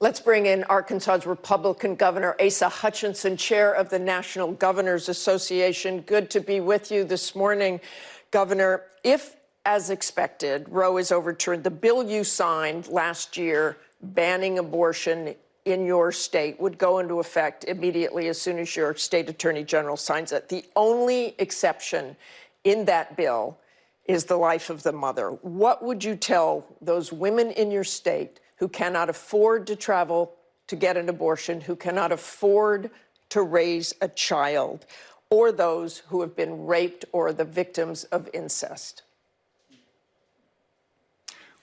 Let's bring in Arkansas's Republican Governor Asa Hutchinson, chair of the National Governors Association. Good to be with you this morning, Governor. If, as expected, Roe is overturned, the bill you signed last year banning abortion in your state would go into effect immediately as soon as your state attorney general signs it. The only exception in that bill is the life of the mother. What would you tell those women in your state who cannot afford to travel to get an abortion, who cannot afford to raise a child, or those who have been raped or the victims of incest?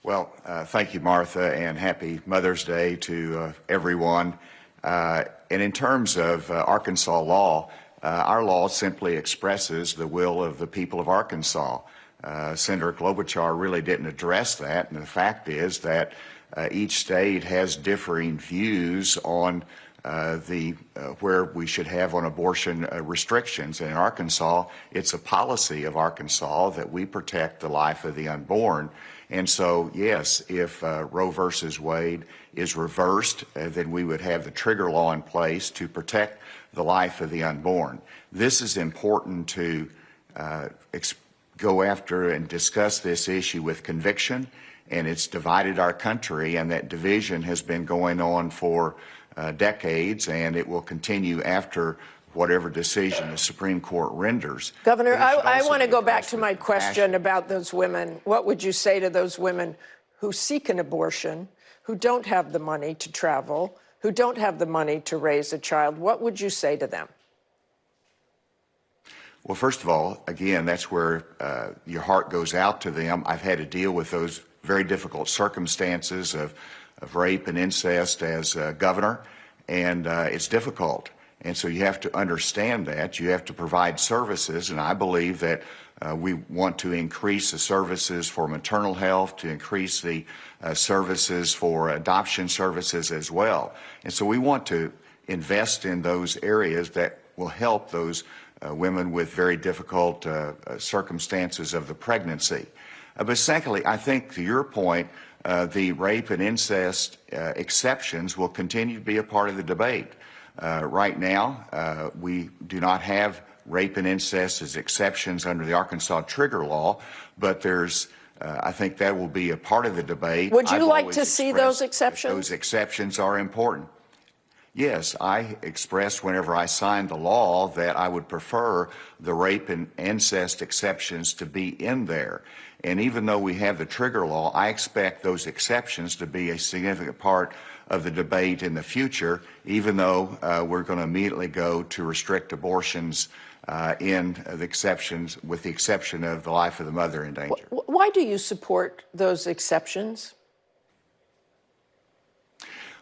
Well, thank you, Martha, and happy Mother's Day to everyone. And in terms of Arkansas law, our law simply expresses the will of the people of Arkansas. Senator Klobuchar really didn't address that, and the fact is that each state has differing views on where we should have on abortion restrictions. And in Arkansas, it's a policy of Arkansas that we protect the life of the unborn. And so, yes, if Roe versus Wade is reversed, then we would have the trigger law in place to protect the life of the unborn. This is important to go after and discuss this issue with conviction, and it's divided our country, and that division has been going on for decades, and it will continue after whatever decision the Supreme Court renders. Governor, I want to go back to my question about those women. What would you say to those women who seek an abortion, who don't have the money to travel, who don't have the money to raise a child? What would you say to them? Well, first of all, again, that's where your heart goes out to them. I've had to deal with those very difficult circumstances of rape and incest as governor, and it's difficult. And so you have to understand that. You have to provide services, and I believe that we want to increase the services for maternal health, to increase the services for adoption services as well. And so we want to invest in those areas that will help those women with very difficult circumstances of the pregnancy. But secondly, I think to your point, the rape and incest exceptions will continue to be a part of the debate. Right now, we do not have rape and incest as exceptions under the Arkansas trigger law, but there's I think that will be a part of the debate. Would you like to see those exceptions? Those exceptions are important. Yes, I expressed whenever I signed the law that I would prefer the rape and incest exceptions to be in there. And even though we have the trigger law, I expect those exceptions to be a significant part of the debate in the future, even though we're going to immediately go to restrict abortions in the exceptions, with the exception of the life of the mother in danger. Why do you support those exceptions?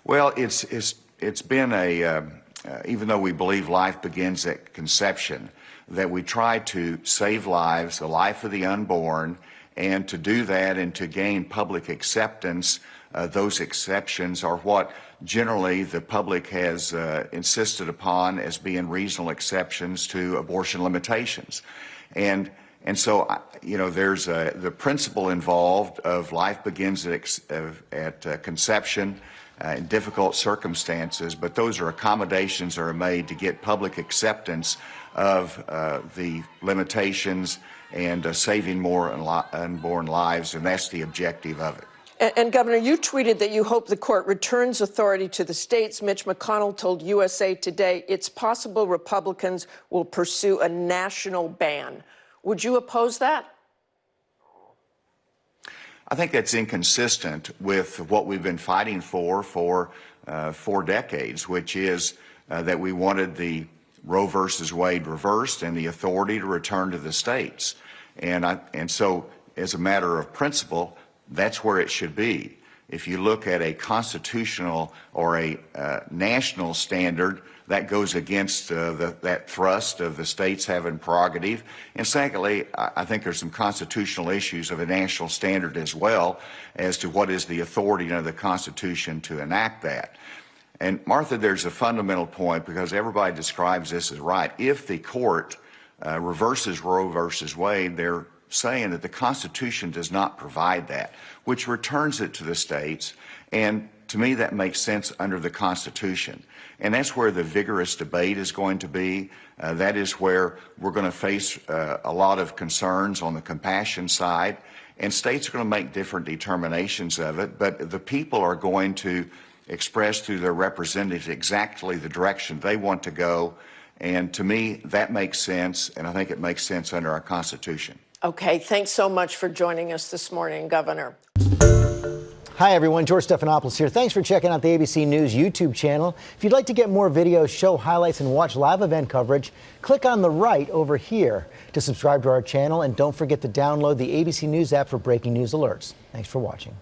Well, it's been even though we believe life begins at conception, that we try to save lives, the life of the unborn, and to do that and to gain public acceptance, those exceptions are what generally the public has insisted upon as being reasonable exceptions to abortion limitations. And so, you know, there's the principle involved of life begins at conception, in difficult circumstances, but those are accommodations that are made to get public acceptance of the limitations and saving more unborn lives, and that's the objective of it. And Governor, you tweeted that you hope the court returns authority to the states. Mitch McConnell told USA Today it's possible Republicans will pursue a national ban. Would you oppose that? I think that's inconsistent with what we've been fighting for 4 decades, which is that we wanted the Roe versus Wade reversed and the authority to return to the states. And so, as a matter of principle, that's where it should be. If you look at a constitutional or a national standard, that goes against that thrust of the states having prerogative. And secondly, I think there's some constitutional issues of a national standard as well as to what is the authority under the Constitution to enact that. And Martha, there's a fundamental point, because everybody describes this as right. If the court reverses Roe versus Wade, they're saying that the Constitution does not provide that, which returns it to the states. And to me, that makes sense under the Constitution. And that's where the vigorous debate is going to be. That is where we're going to face a lot of concerns on the compassion side. And states are going to make different determinations of it. But the people are going to express through their representatives exactly the direction they want to go. And to me, that makes sense. And I think it makes sense under our Constitution. Okay, thanks so much for joining us this morning, Governor. Hi, everyone. George Stephanopoulos here. Thanks for checking out the ABC News YouTube channel. If you'd like to get more videos, show highlights, and watch live event coverage, click on the right over here to subscribe to our channel. And don't forget to download the ABC News app for breaking news alerts. Thanks for watching.